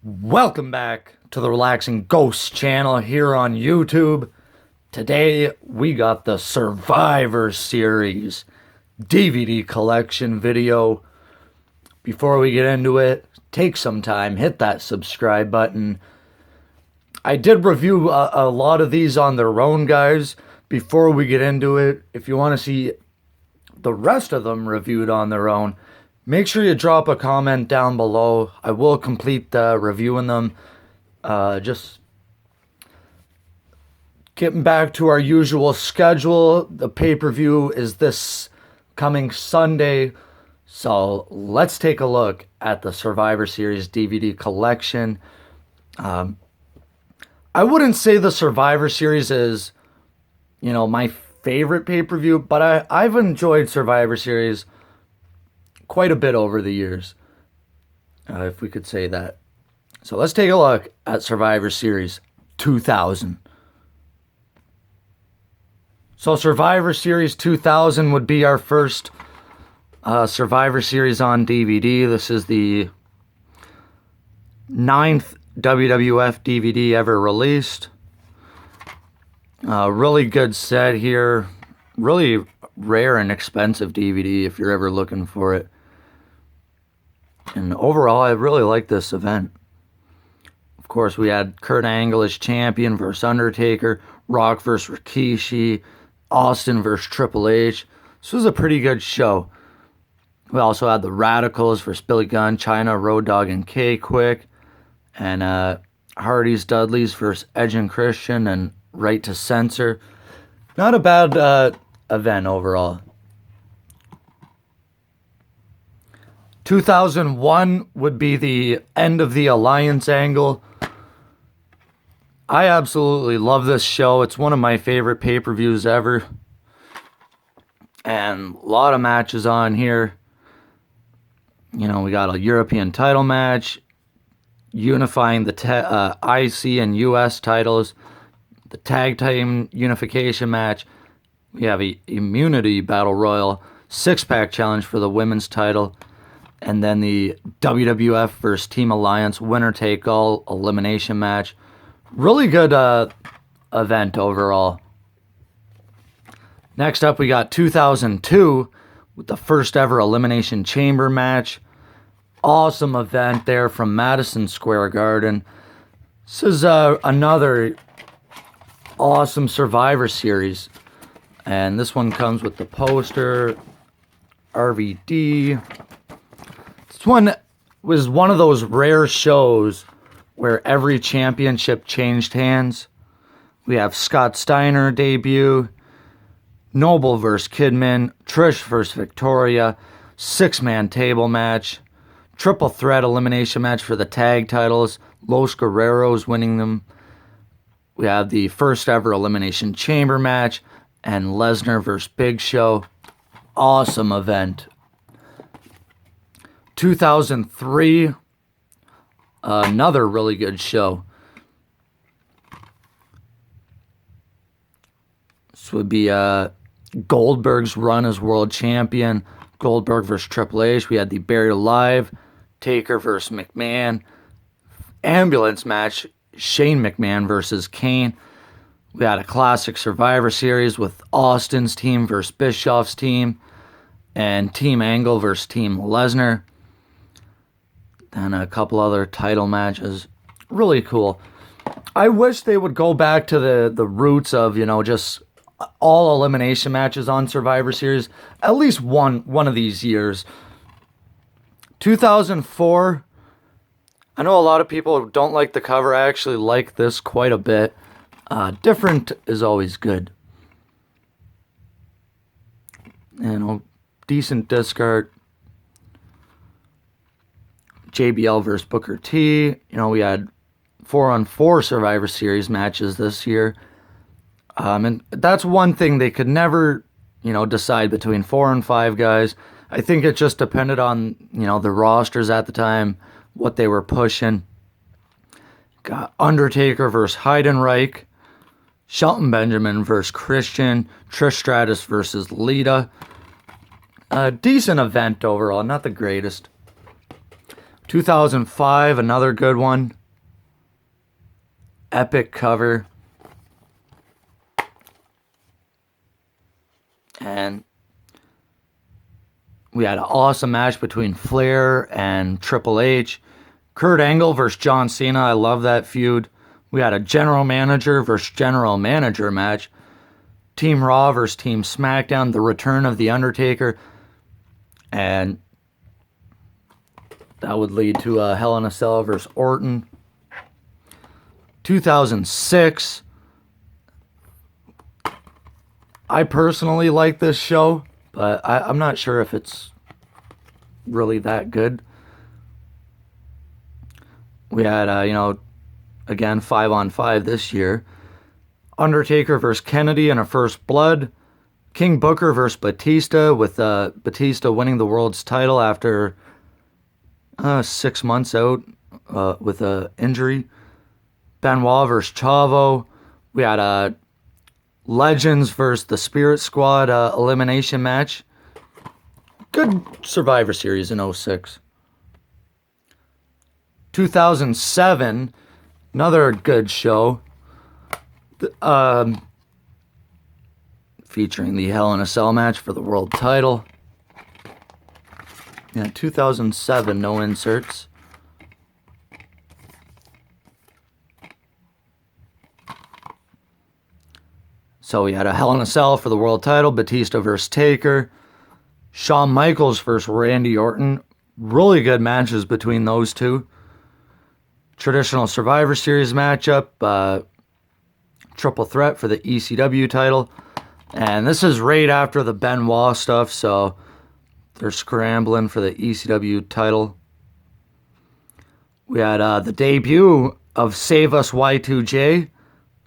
Welcome back to the Relaxing Ghost channel here on YouTube. Today we got the Survivor Series DVD collection video. Before we get into it, take some time, hit that subscribe button. I did review a lot of these on their own, guys. Before we get into it, if you want to see the rest of them reviewed on their own, make sure you drop a comment down below. I will complete reviewing them. Just getting back to our usual schedule. The pay-per-view is this coming Sunday. So let's take a look at the Survivor Series DVD collection. I wouldn't say the Survivor Series is, my favorite pay-per-view, but I've enjoyed Survivor Series quite a bit over the years, if we could say that. So let's take a look at Survivor Series 2000. So Survivor Series 2000 would be our first Survivor Series on DVD. This is the 9th WWF DVD ever released. Really good set here. Really rare and expensive DVD if you're ever looking for it. And overall, I really like this event. Of course, we had Kurt Angle as champion versus Undertaker, Rock versus Rikishi, Austin versus Triple H. This was a pretty good show. We also had the Radicals versus Billy Gunn, China, Road Dogg, and K-Quick. And Hardy's Dudleys versus Edge and Christian, and Right to Censor. Not a bad event overall. 2001 would be the end of the Alliance angle. I absolutely love this show. It's one of my favorite pay-per-views ever. And a lot of matches on here. We got a European title match, unifying the IC and US titles, the tag team unification match. We have a immunity battle royal, six-pack challenge for the women's title, and then the WWF versus Team Alliance winner-take-all elimination match. Really good event overall. Next up, we got 2002 with the first ever Elimination Chamber match. Awesome event there from Madison Square Garden. This is another awesome Survivor Series. And this one comes with the poster, RVD. This one was one of those rare shows where every championship changed hands. We have Scott Steiner debut, Noble versus Kidman, Trish versus Victoria, six-man table match, triple threat elimination match for the tag titles, Los Guerreros winning them. We have the first ever Elimination Chamber match, and Lesnar versus Big Show. Awesome event. 2003, another really good show. This would be Goldberg's run as world champion. Goldberg versus Triple H. We had the Buried Alive, Taker versus McMahon. Ambulance match, Shane McMahon versus Kane. We had a classic Survivor Series with Austin's team versus Bischoff's team, and Team Angle versus Team Lesnar. And a couple other title matches. Really cool. I wish they would go back to the roots of, just all elimination matches on Survivor Series. At least one of these years. 2004. I know a lot of people don't like the cover. I actually like this quite a bit. Different is always good. Decent disc art. JBL versus Booker T. We had 4-on-4 Survivor Series matches this year. And that's one thing they could never, decide between 4 and 5 guys. I think it just depended on, the rosters at the time, what they were pushing. Got Undertaker versus Heidenreich. Shelton Benjamin versus Christian. Trish Stratus versus Lita. A decent event overall, not the greatest. 2005, another good one. Epic cover. And we had an awesome match between Flair and Triple H. Kurt Angle versus John Cena. I love that feud. We had a general manager versus general manager match. Team Raw versus Team SmackDown. The return of The Undertaker. And that would lead to a Hell in a Cell versus Orton. 2006. I personally like this show, but I'm not sure if it's really that good. We had, again, 5-on-5 this year. Undertaker versus Kennedy in a First Blood. King Booker versus Batista, with Batista winning the world's title after 6 months out with an injury. Benoit versus Chavo. We had a Legends versus the Spirit Squad elimination match. Good Survivor Series in 2006. 2007, another good show. Featuring the Hell in a Cell match for the world title. Yeah, 2007, no inserts. So we had a Hell in a Cell for the world title. Batista versus Taker. Shawn Michaels versus Randy Orton. Really good matches between those two. Traditional Survivor Series matchup. Triple threat for the ECW title. And this is right after the Benoit stuff, so they're scrambling for the ECW title. We had the debut of Save Us Y2J.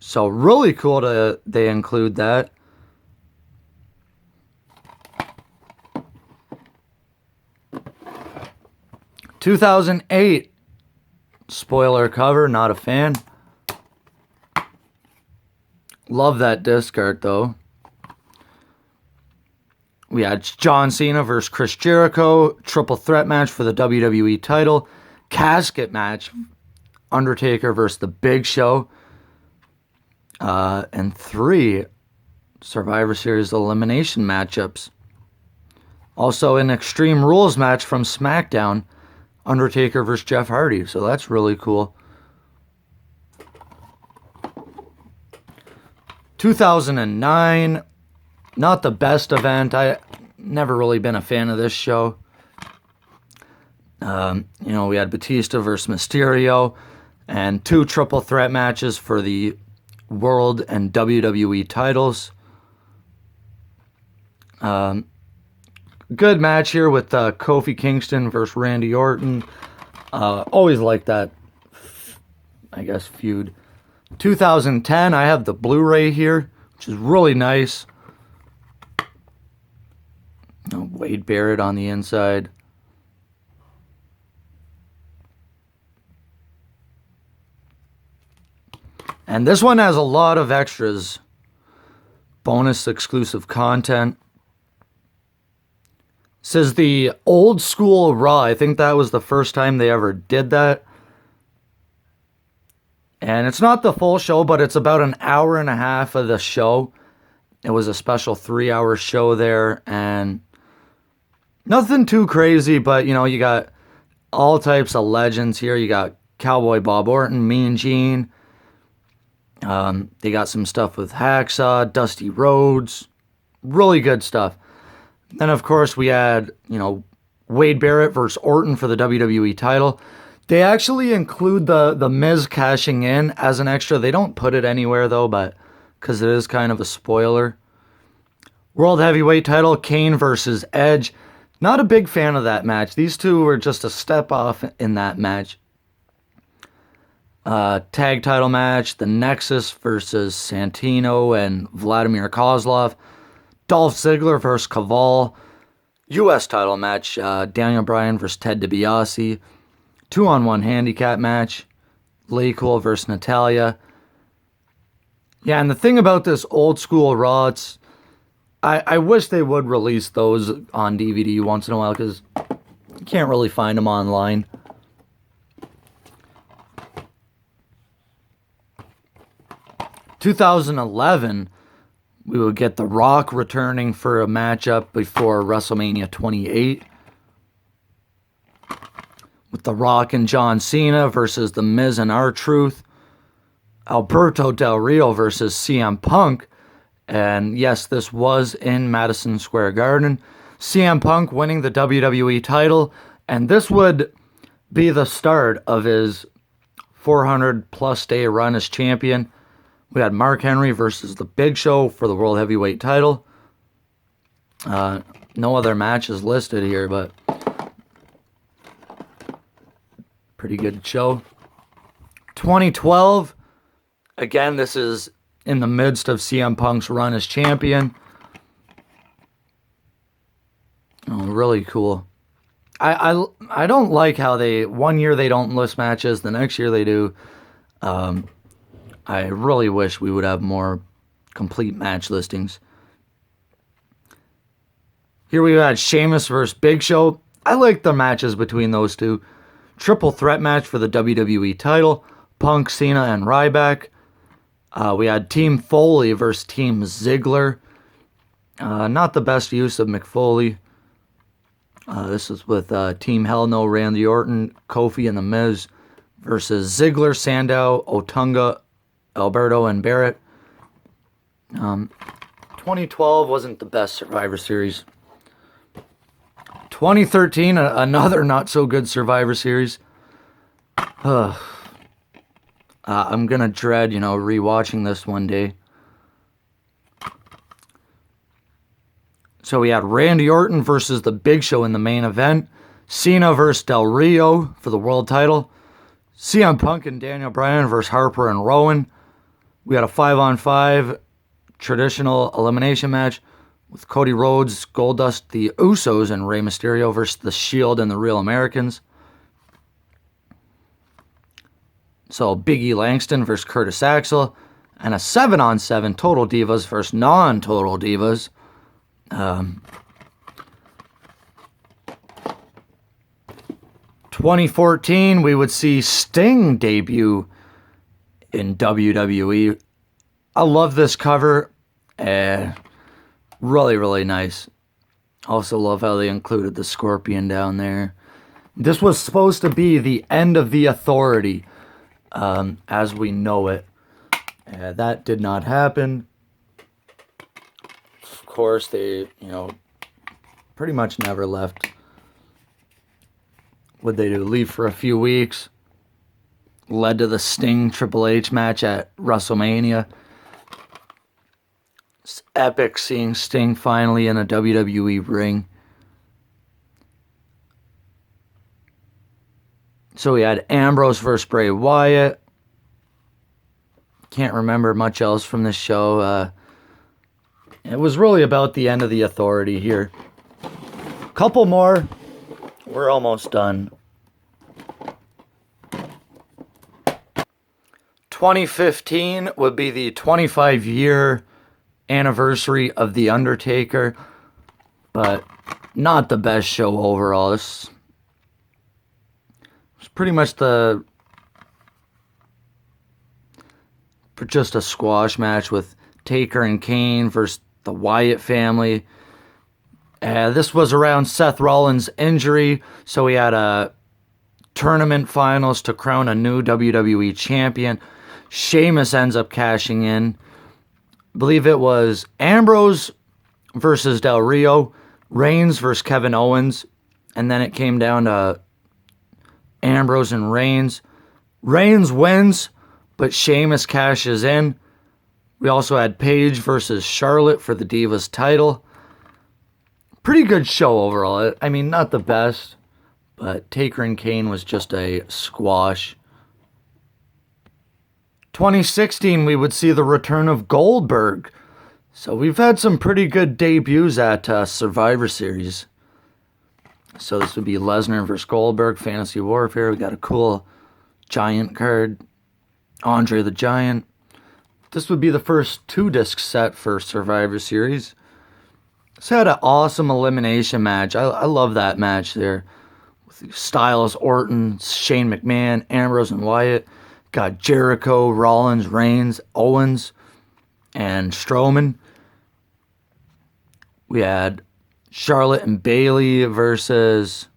So really cool they include that. (2008) spoiler cover, not a fan. Love that disc art though. We had John Cena versus Chris Jericho, triple threat match for the WWE title, casket match, Undertaker versus The Big Show, and 3 Survivor Series elimination matchups. Also an Extreme Rules match from SmackDown, Undertaker versus Jeff Hardy, so that's really cool. 2009, not the best event. I never really been a fan of this show. We had Batista versus Mysterio and 2 triple threat matches for the World and WWE titles. Good match here with Kofi Kingston versus Randy Orton. Always liked that, feud. 2010, I have the Blu-ray here, which is really nice. Wade Barrett on the inside. And this one has a lot of extras. Bonus exclusive content. This is the old school Raw. I think that was the first time they ever did that. And it's not the full show, but it's about an hour and a half of the show. It was a special 3-hour show there, and nothing too crazy, but you got all types of legends here. You got Cowboy Bob Orton, Mean Gene. They got some stuff with Hacksaw, Dusty Rhodes. Really good stuff. Then, of course, we had, Wade Barrett versus Orton for the WWE title. They actually include the Miz cashing in as an extra. They don't put it anywhere, though, but because it is kind of a spoiler. World Heavyweight title, Kane versus Edge. Not a big fan of that match. These two were just a step off in that match. Tag title match, the Nexus versus Santino and Vladimir Kozlov. Dolph Ziggler versus Caval. U.S. title match, Daniel Bryan versus Ted DiBiase. 2-on-1 handicap match, Lay Cool versus Natalia. Yeah, and the thing about this old school Raw, I wish they would release those on DVD once in a while, because you can't really find them online. 2011, we would get The Rock returning for a matchup before WrestleMania 28. With The Rock and John Cena versus The Miz and R-Truth. Alberto Del Rio versus CM Punk. And yes, this was in Madison Square Garden. CM Punk winning the WWE title. And this would be the start of his 400-plus day run as champion. We had Mark Henry versus The Big Show for the World Heavyweight title. No other matches listed here, but pretty good show. 2012, again, this is in the midst of CM Punk's run as champion. Oh, really cool. I don't like how one year they don't list matches, the next year they do. I really wish we would have more complete match listings. Here we had Sheamus versus Big Show. I like the matches between those two. Triple threat match for the WWE title. Punk, Cena, and Ryback. We had Team Foley versus Team Ziggler. Not the best use of McFoley. This is with Team Hell No, Randy Orton, Kofi, and The Miz versus Ziggler, Sandow, Otunga, Alberto, and Barrett. 2012 wasn't the best Survivor Series. 2013, another not so good Survivor Series. I'm gonna dread, rewatching this one day. So we had Randy Orton versus The Big Show in the main event. Cena versus Del Rio for the world title. CM Punk and Daniel Bryan versus Harper and Rowan. We had a 5-on-5 traditional elimination match with Cody Rhodes, Goldust, the Usos, and Rey Mysterio versus The Shield and the Real Americans. So Big E Langston versus Curtis Axel. And a 7-on-7 Total Divas versus non-Total Divas. 2014, we would see Sting debut in WWE. I love this cover. Really, really nice. Also love how they included the Scorpion down there. This was supposed to be the end of the Authority as we know it. That did not happen. Of course, they, pretty much never left. What'd they do? Leave for a few weeks. Led to the Sting Triple H match at WrestleMania. It's epic seeing Sting finally in a WWE ring. So we had Ambrose versus Bray Wyatt. Can't remember much else from this show. It was really about the end of the Authority here. Couple more. We're almost done. 2015 would be the 25-year anniversary of The Undertaker, but not the best show overall. This was pretty much just a squash match with Taker and Kane versus the Wyatt family. This was around Seth Rollins' injury, so we had a tournament finals to crown a new WWE champion. Sheamus ends up cashing in. I believe it was Ambrose versus Del Rio, Reigns versus Kevin Owens, and then it came down to Ambrose and Reigns. Reigns wins, but Sheamus cashes in. We also had Paige versus Charlotte for the Divas title. Pretty good show overall. I mean, not the best, but Taker and Kane was just a squash. 2016, we would see the return of Goldberg. So we've had some pretty good debuts at Survivor Series. So this would be Lesnar versus Goldberg, Fantasy Warfare. We got a cool Giant card. Andre the Giant. This would be the first 2-disc set for Survivor Series. This had an awesome elimination match. I love that match there. With Styles, Orton, Shane McMahon, Ambrose, and Wyatt. Got Jericho, Rollins, Reigns, Owens. and Strowman. We had Charlotte and Bayley versus,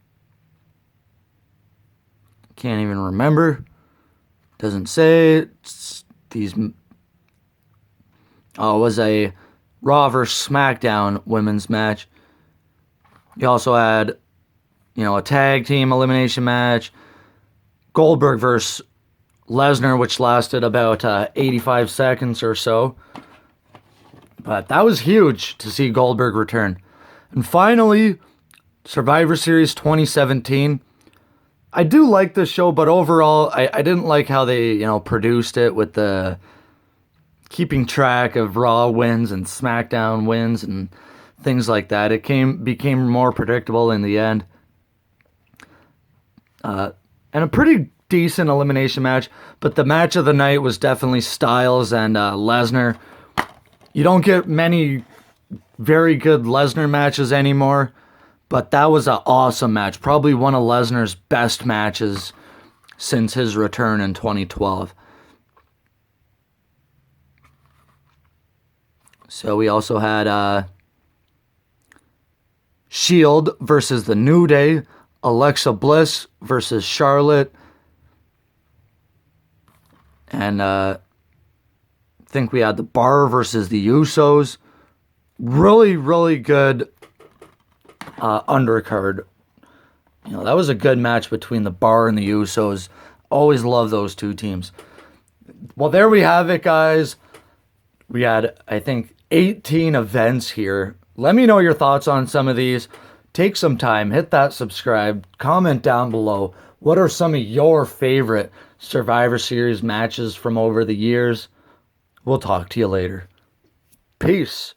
can't even remember. Doesn't say. It was a Raw versus SmackDown women's match. You also had, a tag team elimination match. Goldberg versus Lesnar, which lasted about 85 seconds or so. But that was huge to see Goldberg return. And finally, Survivor Series 2017. I do like this show, but overall, I didn't like how they, produced it with the keeping track of Raw wins and SmackDown wins and things like that. It became more predictable in the end. And a pretty decent elimination match, but the match of the night was definitely Styles and Lesnar. You don't get many very good Lesnar matches anymore, but that was an awesome match. Probably one of Lesnar's best matches since his return in 2012. So we also had Shield versus the New Day, Alexa Bliss versus Charlotte, and I think we had the Bar versus the Usos. Really, really good undercard. That was a good match between the Bar and the Usos. Always love those two teams. Well, there we have it, guys. We had, I think, 18 events here. Let me know your thoughts on some of these. Take some time, hit that subscribe, comment down below. What are some of your favorite Survivor Series matches from over the years? We'll talk to you later. Peace.